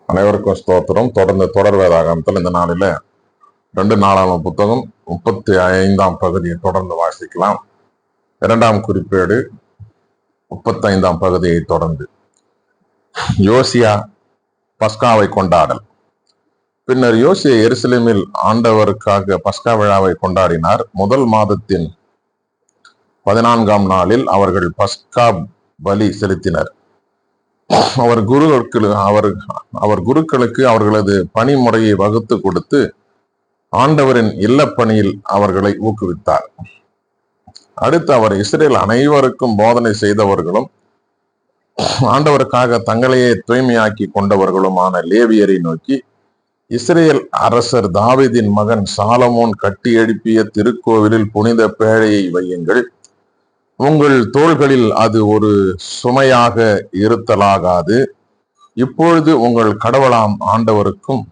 அனைவருக்கும் ஸ்தோத்திரம். தொடர்ந்து தொடர் வேதாகமத்தில் இந்த நாளில 2 நாளான புத்தகம் 35ஆம் பகுதியை தொடர்ந்து வாசிக்கலாம். 2ஆம் குறிப்பேடு 35ஆம் பகுதியை தொடர்ந்து யோசியா பஸ்காவை கொண்டாடல். பின்னர் யோசியா எருசலேமில் ஆண்டவருக்காக பஸ்கா விழாவை கொண்டாடினார். முதல் மாதத்தின் 14ஆம் நாளில் அவர்கள் பஸ்கா பலி செலுத்தினர். அவர் குருக்களுக்கு அவர்களது பணிமுறையை வகுத்து கொடுத்து ஆண்டவரின் இல்லப்பணியில் அவர்களை ஊக்குவித்தார். அடுத்து அவர் இஸ்ரேல் அனைவருக்கும் போதனை செய்தவர்களும் ஆண்டவருக்காக தங்களையே தூய்மையாக்கி கொண்டவர்களுமான லேவியரை நோக்கி, இஸ்ரேல் அரசர் தாவீதின் மகன் சாலமோன் கட்டி எழுப்பிய திருக்கோவிலில் புனித பேழையை வையுங்கள். உங்கள் தோள்களில் அது ஒரு சுமையாக இருத்தலாகாது. இப்பொழுது உங்கள் கடவுளாம் ஆண்டவருக்கும்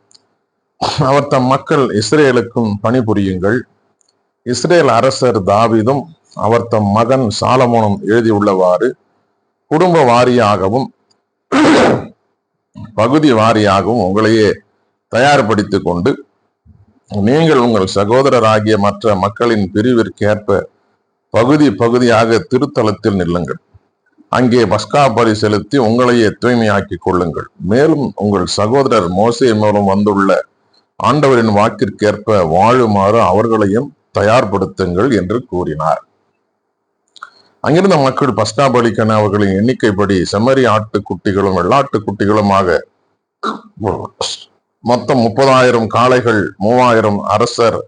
அவர் தம் மக்கள் இஸ்ரேலுக்கும் பணிபுரியுங்கள். இஸ்ரேல் அரசர் தாவீதும் அவர் தம் மகன் சாலமோனும் எழுதியுள்ளவாறு குடும்ப வாரியாகவும் பகுதி வாரியாகவும் உங்களையே தயார்படுத்திக் கொண்டு நீங்கள் உங்கள் சகோதரராகிய மற்ற மக்களின் பிரிவிற்கேற்ப பகுதி பகுதியாக திருத்தலத்தில் நில்லுங்கள். அங்கே பஸ்கா பலி செலுத்தி உங்களையே தூய்மையாக்கி கொள்ளுங்கள். மேலும் உங்கள் சகோதரர் மோசே மூலம் வந்துள்ள ஆண்டவரின் வாக்கிற்கேற்ப வாழுமாறு அவர்களையும் தயார்படுத்துங்கள் என்று கூறினார். அங்கிருந்த மக்கள் பஸ்கா பலிக்கென அவர்களின் எண்ணிக்கைப்படி செம்மறி ஆட்டுக்குட்டிகளும் வெள்ளாட்டுக்குட்டிகளுமாக மொத்தம் 30,000 காளைகள், 3,000 அரசர்,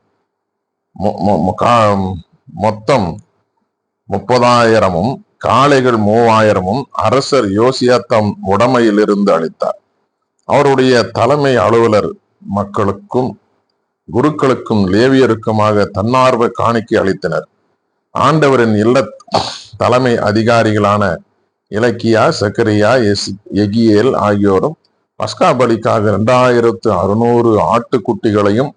மொத்தம் 30,000 காளைகள் 3,000 அரசர் யோசியா தம் உடைமையிலிருந்து அளித்தார். அவருடைய தலைமை அலுவலர் மக்களுக்கும் குருக்களுக்கும் லேவியருக்குமாக தன்னார்வ காணிக்கை அளித்தனர். ஆண்டவரின் இல்ல தலைமை அதிகாரிகளான இலக்கியா, சக்கரியா, எகியேல் ஆகியோரும் பஸ்கா பலிக்காக 2,600 ஆட்டுக்குட்டிகளையும்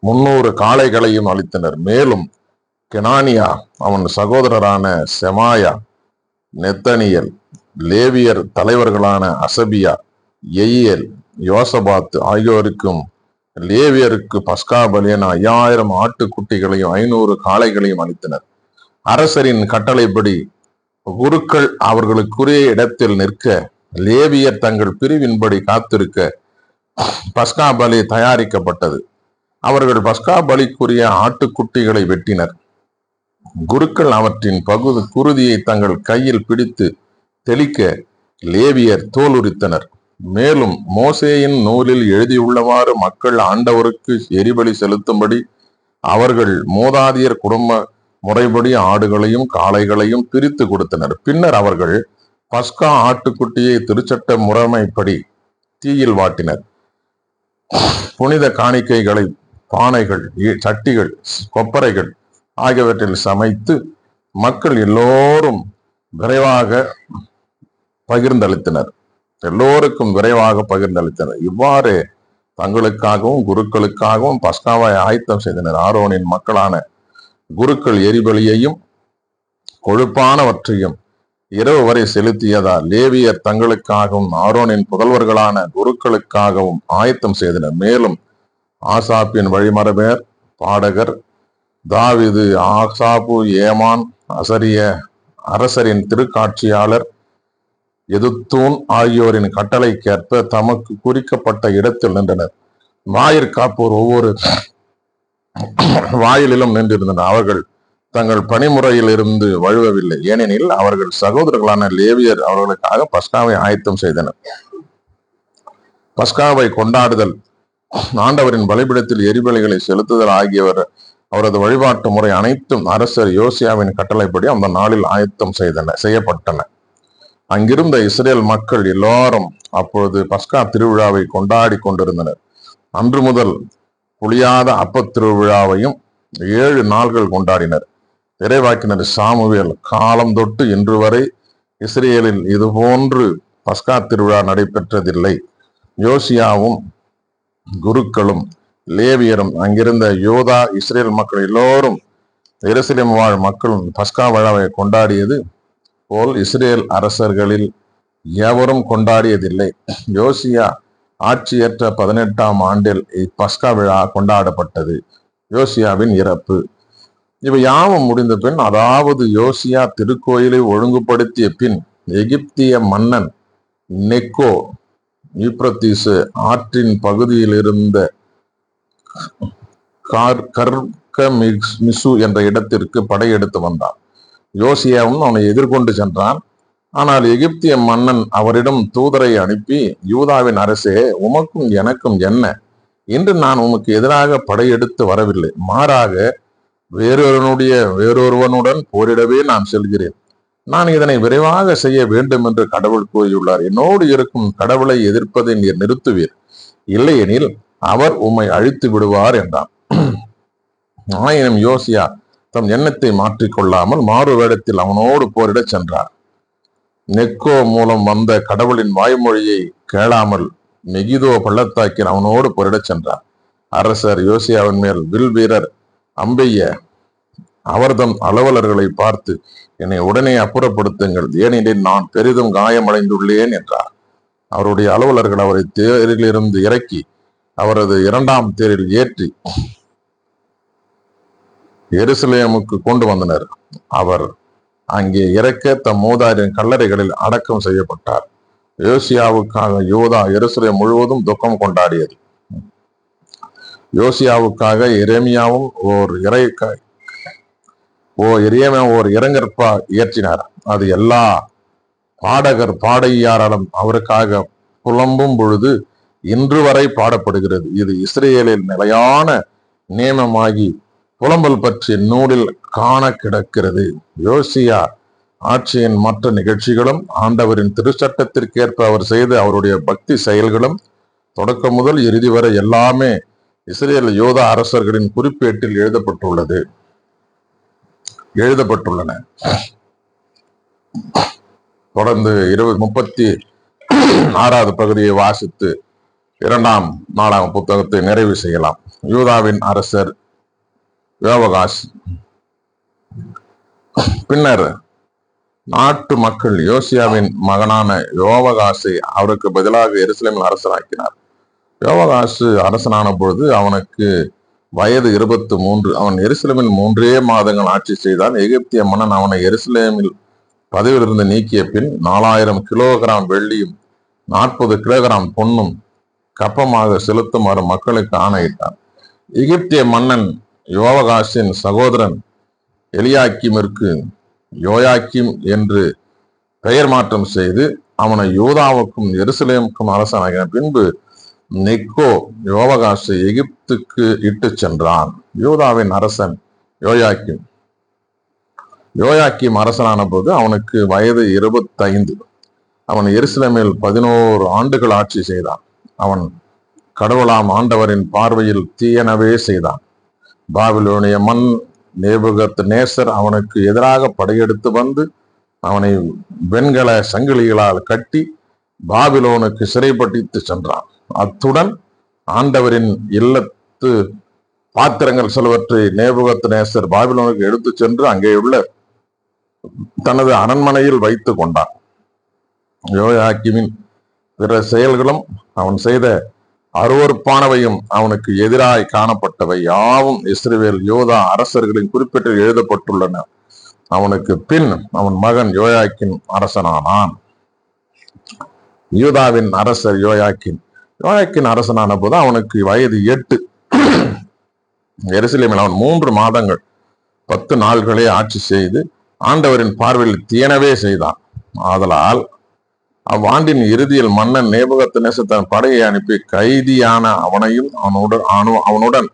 300 காளைகளையும் அளித்தனர். மேலும் கெனானியா, அவன் சகோதரரான செமாயா, நெத்தனியல், லேவியர் தலைவர்களான அசபியா, எயியேல், யோசபாத் ஆகியோருக்கும் லேவியருக்கு பஸ்கா பலியன 5,000 ஆட்டுக்குட்டிகளையும் 500 காளைகளையும் அளித்தனர். அரசரின் கட்டளைப்படி குருக்கள் அவர்களுக்குரிய இடத்தில் நிற்க, லேவியர் தங்கள் பிரிவின்படி காத்திருக்க பஸ்கா பலி தயாரிக்கப்பட்டது. அவர்கள் பஸ்கா பலிக்குரிய ஆட்டுக்குட்டிகளை வெட்டினர். குருக்கள் அவற்றின் குருதியை தங்கள் கையில் பிடித்து தெளிக்க லேவியர் தோல் உரித்தனர். மேலும் மோசேயின் நூலில் எழுதியுள்ளவாறு மக்கள் ஆண்டவருக்கு எரிபலி செலுத்தும்படி அவர்கள் மூதாதியர் குடும்ப முறைப்படி ஆடுகளையும் காளைகளையும் பிரித்து கொடுத்தனர். பின்னர் அவர்கள் பஸ்கா ஆட்டுக்குட்டியை திருச்சட்ட முறைமைப்படி தீயில் வாட்டினர். புனித காணிக்கைகளை பானைகள், சட்டிகள், கொப்பரைகள் ஆகியவற்றில் சமைத்து மக்கள் எல்லோரும் விரைவாக பகிர்ந்தளித்தனர். எல்லோருக்கும் விரைவாக பகிர்ந்தளித்தனர். இவ்வாறு தங்களுக்காகவும் குருக்களுக்காகவும் பஸ்காவை ஆயத்தம் செய்தனர். ஆரோனின் மக்களான குருக்கள் எரிபலியையும் கொழுப்பானவற்றையும் இரவு வரை செலுத்தியதால் லேவியர் தங்களுக்காகவும் ஆரோனின் புதல்வர்களான குருக்களுக்காகவும் ஆயத்தம் செய்தனர். மேலும் ஆசாப்பின் வழிமரபேர், பாடகர், தாவீது, ஆசாபு, ஏமான், அசரிய, அரசரின் திருக்காட்சியாளர் எதுத்தூன் ஆகியோரின் கட்டளைக்கேற்ப தமக்கு குறிக்கப்பட்ட இடத்தில் நின்றனர். வாயிற்காப்போர் ஒவ்வொரு வாயிலிலும் நின்றிருந்தனர். அவர்கள் தங்கள் பணிமுறையில் இருந்து வழுவவில்லை, ஏனெனில் அவர்கள் சகோதரர்களான லேவியர் அவர்களுக்காக பஸ்காவை ஆயத்தம் செய்தனர். பஸ்காவை கொண்டாடுதல், ஆண்டவரின் பலிபீடத்தில் எரிபலிகளை செலுத்துதல் ஆகியவர் அவரது வழிபாட்டு முறை அனைத்தும் அரசர் யோசியாவின் கட்டளைப்படி அந்த நாளில் ஆயத்தம் செய்யப்பட்டன. அங்கிருந்த இஸ்ரேல் மக்கள் எல்லாரும் அப்பொழுது பஸ்கா திருவிழாவை கொண்டாடி கொண்டிருந்தனர். அன்று முதல் புளியாத அப்ப திருவிழாவையும் 7 நாள்கள் கொண்டாடினர். இறைவாக்கினர் சாமுவேல் காலம் தொட்டு இன்று வரை இஸ்ரேலில் இதுபோன்று பஸ்கா திருவிழா நடைபெற்றதில்லை. யோசியாவும் குருக்களும் லேவியரும் அங்கிருந்த யோதா இஸ்ரேல் மக்கள் எல்லோரும் எருசலேம் வாழ் மக்கள் பஸ்கா விழாவை கொண்டாடியது போல் இஸ்ரேல் அரசர்களில் எவரும் கொண்டாடியதில்லை. யோசியா ஆட்சியற்ற 18ஆம் ஆண்டில் பஸ்கா விழா கொண்டாடப்பட்டது. யோசியாவின் இறப்பு. இவை யாவும் முடிந்த பின், அதாவது யோசியா திருக்கோயிலை ஒழுங்குபடுத்திய பின், எகிப்திய மன்னன் நெக்கோ யூப்ரத்தீசு ஆற்றின் பகுதியில் இருந்த கர்கமிசு என்ற இடத்திற்கு படையெடுத்து வந்தான். யோசியாவும் அவனை எதிர்கொண்டு சென்றான். ஆனால் எகிப்திய மன்னன் அவரிடம் தூதரை அனுப்பி, யூதாவின் அரசே, உமக்கும் எனக்கும் என்ன? இன்று நான் உமக்கு எதிராக படையெடுத்து வரவில்லை. மாறாக வேறொருவனுடன் போரிடவே நான் செல்கிறேன். நான் இதனை விரைவாக செய்ய வேண்டும் என்று கடவுள் கூறியுள்ளார். என்னோடு இருக்கும் கடவுளை எதிர்ப்பதை நீர் நிறுத்துவீர், இல்லையெனில் அவர் உம்மை அழித்து விடுவார் என்றான். ஆயினும் யோசியா தம் எண்ணத்தை மாற்றிக்கொள்ளாமல் மாறு வேடத்தில் அவனோடு போரிட சென்றார். நெக்கோ மூலம் வந்த கடவுளின் வாய்மொழியை கேளாமல் மெகிதோ பள்ளத்தாக்கில் அவனோடு போரிட சென்றார். அரசர் யோசியாவின் மேல் வில் வீரர் அம்பெய்ய அவர்தம் அலுவலர்களை பார்த்து, என்னை உடனே அப்புறப்படுத்துங்கள், ஏனெனில் நான் பெரிதும் காயமடைந்துள்ளேன் என்றார். அவருடைய அலுவலர்கள் அவரை தேரிலிருந்து இறக்கி அவரது 2ஆம் தேரில் ஏற்றி எருசலேமுக்கு கொண்டு வந்தனர். அவர் அங்கே இறக்க தம் மூதாரின் கல்லறைகளில் அடக்கம் செய்யப்பட்டார். யோசியாவுக்காக யூதா எருசலேம் முழுவதும் துக்கம் கொண்டாடியது. யோசியாவுக்காக எரேமியாவும் ஓர் இரங்கற்பா இயற்றினார். அது எல்லா பாடகர் பாடகியாராலும் அவருக்காக புலம்பும் பொழுது இன்று வரை பாடப்படுகிறது. இது இஸ்ரேலில் நிலையான நியமமாகி புலம்பல் பற்றிய நூலில் காண கிடக்கிறது. யோசியா ஆட்சியின் மற்ற நிகழ்ச்சிகளும் ஆண்டவரின் திருச்சட்டத்திற்கேற்ப அவர் செய்த அவருடைய பக்தி செயல்களும் தொடக்கம் முதல் இறுதி வரை எல்லாமே இஸ்ரேல் யூதா அரசர்களின் குறிப்பேட்டில் எழுதப்பட்டுள்ளன. தொடர்ந்து 36வது பகுதியை வாசித்து 2ஆம் 4ஆம் புத்தகத்தை நிறைவு செய்யலாம். யூதாவின் அரசர் யோவாகாஸ். பின்னர் நாட்டு மக்கள் யோசியாவின் மகனான யோவாகாசை அவருக்கு பதிலாக எருசலேமில் அரசராக்கினார். யோவாகாசு அரசனான பொழுது அவனுக்கு வயது 23. அவன் எருசலேமில் 3 மாதங்கள் ஆட்சி செய்தான். எகிப்திய மன்னன் அவனை எருசலேமில் பதவியிலிருந்து நீக்கிய பின் 4000 கிலோகிராம் வெள்ளியும் 40 கிலோகிராம் பொன்னும் கப்பமாக செலுத்துமாறு மக்களுக்கு ஆணையிட்டான். எகிப்திய மன்னன் யோவாகாசின் சகோதரன் எலியாக்கிமிற்கு யோயாக்கிம் என்று பெயர் மாற்றம் செய்து அவனை யூதாவுக்கும் எருசலேமுக்கும் அரசனாகின. பின்பு நெக்கோ யோவாகாசை எகிப்துக்கு இட்டு சென்றான். யூதாவின் அரசன் யோயாக்கிம் அரசனான போது அவனுக்கு வயது 25. அவன் எருசலேமில் 11 ஆண்டுகள் ஆட்சி செய்தான். அவன் கடவுளாம் ஆண்டவரின் பார்வையில் தீயனவே செய்தான். பாபிலோனிய மன் நேபுகத்நேசர் அவனுக்கு எதிராக படையெடுத்து வந்து அவனை வெண்கல சங்கிலிகளால் கட்டி பாபிலோனுக்கு சிறைப்பட்டித்து சென்றான். அத்துடன் ஆண்டவரின் இல்லத்து பாத்திரங்கள் சிலவற்றை நேபுகத்நேசர் பாபிலோனுக்கு எடுத்து சென்று அங்கேயுள்ள தனது அரண்மனையில் வைத்து கொண்டான். யோயாக்கிமின் பிற செயல்களும் அவன் செய்த அருவருப்பானவையும் அவனுக்கு எதிராய் காணப்பட்டவை யாவும் இஸ்ரவேல் யோதா அரசர்களின் குறிப்பிட்டு எழுதப்பட்டுள்ளன. அவனுக்கு பின் அவன் மகன் யோயாக்கின் அரசனானான். யூதாவின் அரசர் யோயாக்கின் அரசனான போது அவனுக்கு வயது 8. எருசலேமில் அவன் 3 மாதங்கள் 10 நாள்களே ஆட்சி செய்து ஆண்டவரின் பார்வையில் தீயனவே செய்தான். ஆதலால் அவ்வாண்டின் இறுதியில் மன்னன் நேபுகத்நேசர் தன் படையை அனுப்பி கைதியான அவனையும் அவனுடன்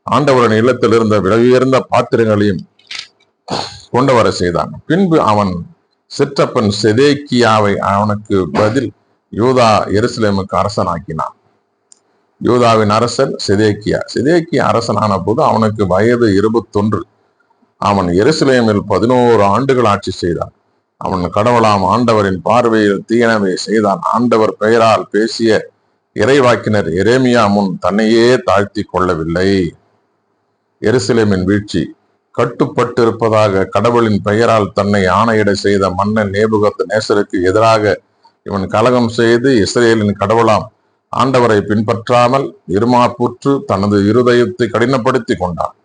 ஆண்டவரின் இல்லத்தில் இருந்த விலையுயர்ந்த பாத்திரங்களையும் கொண்டு வர செய்தான். பின்பு அவன் சிற்றப்பன் செதேக்கியாவை அவனுக்கு பதில் யூதா எருசலேமுக்கு அரசனாக்கினான். யூதாவின் அரசன் செதேக்கியா அரசனான போது அவனுக்கு வயது 21. அவன் எருசலேமில் 11 ஆண்டுகள் ஆட்சி செய்தான். அவன் கடவுளாம் ஆண்டவரின் பார்வையில் தீயனவே செய்தான். ஆண்டவர் பெயரால் பேசிய இறைவாக்கினர் எரேமியா முன் தன்னையே தாழ்த்தி கொள்ளவில்லை. எருசலேமின் வீழ்ச்சி. கட்டுப்பட்டிருப்பதாக கடவுளின் பெயரால் தன்னை ஆணையிட செய்த மன்னன் நேபுகத்நேசருக்கு எதிராக இவன் கலகம் செய்து இஸ்ரேலின் கடவுளாம் ஆண்டவரை பின்பற்றாமல் இருமாப்புற்று தனது இருதயத்தை கடினப்படுத்தி கொண்டான்.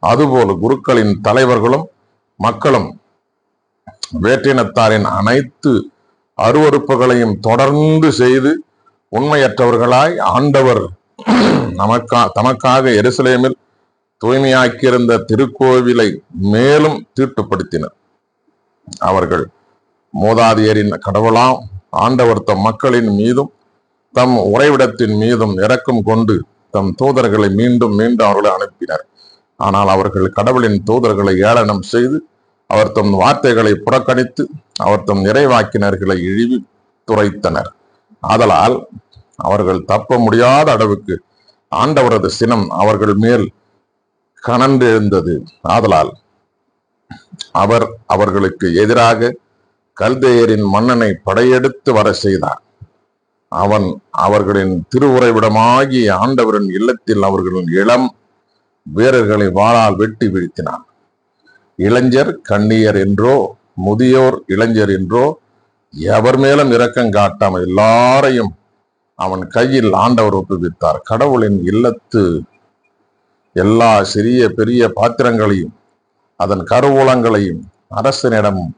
அதுபோல குருக்களின் தலைவர்களும் மக்களும் வேற்றினத்தாரின் அனைத்து அருவறுப்புகளையும் தொடர்ந்து செய்து உண்மையற்றவர்களாய் ஆண்டவர் தமக்காக எருசலேமில் தூய்மையாக்கியிருந்த திருக்கோவிலை மேலும் தீட்டுப்படுத்தினர். அவர்கள் மூதாதையரின் கடவுளாம் ஆண்டவர் தம் மக்களின் மீதும் தம் உறைவிடத்தின் மீதும் இரக்கம் கொண்டு தம் தூதர்களை மீண்டும் மீண்டும் அவர்களை அனுப்பினர். ஆனால் அவர்கள் கடவுளின் தூதர்களை ஏளனம் செய்து அவர் தம் வார்த்தைகளை புறக்கணித்து அவர் தம் நிறைவாக்கினர்களை இழிவு துரைத்தனர். ஆதலால் அவர்கள் தப்ப முடியாத அளவுக்கு ஆண்டவரது சினம் அவர்கள் மேல் கனன்று எழுந்தது. ஆதலால் அவர் அவர்களுக்கு எதிராக கல்தேயரின் மன்னனை படையெடுத்து வர செய்தார். அவன் அவர்களின் திருவுறைவிடமாகிய ஆண்டவரின் இல்லத்தில் அவர்களின் இளம் வீரர்களை வாளால் வெட்டி வீழ்த்தினான். இளைஞர் கண்ணியர் என்றோ முதியோர் இளைஞர் என்றோ எவர் மேலும் இரக்கம் காட்டாமல் எல்லாரையும் அவன் கையில் ஆண்டவர் ஒப்புவித்தார். கடவுளின் இல்லத்து எல்லா சிறிய பெரிய பாத்திரங்களையும் அதன் கருவூலங்களையும் அரசனிடமும்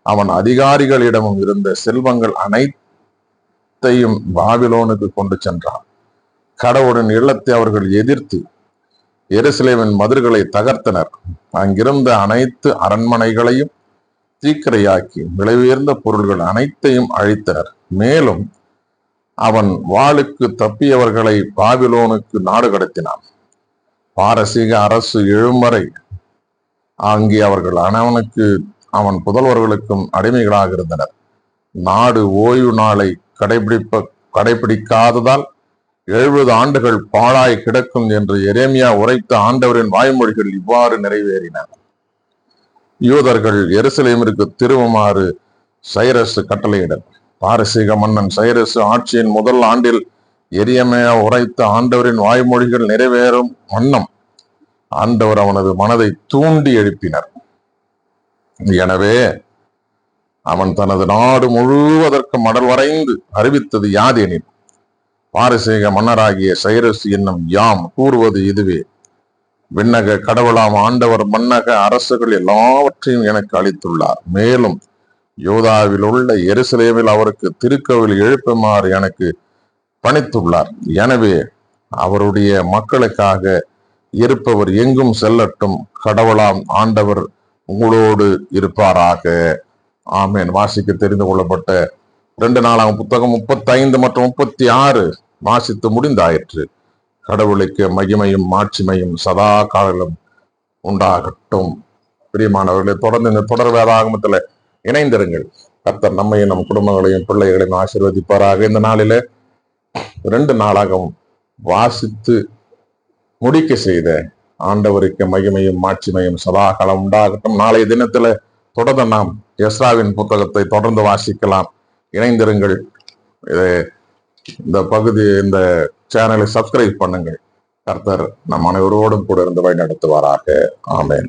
அவன் அதிகாரிகளிடமும் இருந்த செல்வங்கள் அனைத்தையும் பாபிலோனுக்கு கொண்டு சென்றான். கடவுளின் இல்லத்தை அவர்கள் எதிர்த்து எருசலேமின் மதில்களை தகர்த்தனர். அங்கிருந்த அனைத்து அரண்மனைகளையும் தீக்கிரையாக்கி விலை உயர்ந்த பொருள்கள் அனைத்தையும் அழித்தனர். மேலும் அவன் வாளுக்கு தப்பியவர்களை பாபிலோனுக்கு நாடு கடத்தினான். பாரசீக அரசு எழும்பறை அங்கே அவர்கள் அவன் புதல்வர்களுக்கும் அடிமைகளாக இருந்தனர். நாடு ஓய்வு நாளை கடைபிடிக்காததால் 70 ஆண்டுகள் பாழாய் கிடக்கும் என்று எரேமியா உரைத்த ஆண்டவரின் வாய்மொழிகள் இவ்வாறு நிறைவேறின. யூதர்கள் எருசலேமிற்கு திரும்புமாறு சைரஸ் கட்டளையிடல். பாரசீக மன்னன் சைரஸ் ஆட்சியின் முதல் ஆண்டில் எரேமியா உரைத்த ஆண்டவரின் வாய்மொழிகள் நிறைவேறும் வண்ணம் ஆண்டவர் அவனது மனதை தூண்டி எழுப்பினர். எனவே அவன் தனது நாடு முழுவதற்கு மடல் வரைந்து அறிவித்தது யாதெனில், பாரசீக மன்னராகிய சைரஸ் என்னும் யாம் கூறுவது இதுவே: விண்ணக கடவுளாம் ஆண்டவர் மன்னக அரசுகள் எல்லாவற்றையும் எனக்கு அளித்துள்ளார். மேலும் யூதாவில் உள்ள எருசலேமில் அவருக்கு திருக்கோவில் எழுப்புமாறு எனக்கு பணித்துள்ளார். எனவே அவருடைய மக்களுக்காக இருப்பவர் எங்கும் செல்லட்டும். கடவுளாம் ஆண்டவர் உங்களோடு இருப்பாராக. ஆமேன். வாசிக்க தெரிந்து கொள்ளப்பட்ட 2 நாளாம் புத்தகம் 35 மற்றும் 36 வாசித்து முடிந்தாயிற்று. கடவுளுக்கு மகிமையும் மாட்சிமையும் சதா காலம் உண்டாகட்டும். பிரியமானவர்களை, தொடர்ந்து இந்த தொடர் வேதாகமத்துல இணைந்திருங்கள். கர்த்தர் நம்மையும் நம் குடும்பங்களையும் பிள்ளைகளையும் ஆசீர்வதிப்பாராக. இந்த நாளில 2 நாளாகவும் வாசித்து முடிக்க செய்த ஆண்டவருக்கு மகிமையும் மாட்சிமையும் சதா காலம் உண்டாகட்டும். நாளைய தினத்துல தொடர்ந்து நாம் எஸ்ராவின் புத்தகத்தை தொடர்ந்து வாசிக்கலாம். இணைந்திருங்கள். இந்த சேனலை சப்ஸ்கிரைப் பண்ணுங்கள். கர்த்தர் நம் அனைவரோடும் கூட இருந்து வழி நடத்துவாராக. ஆமென்.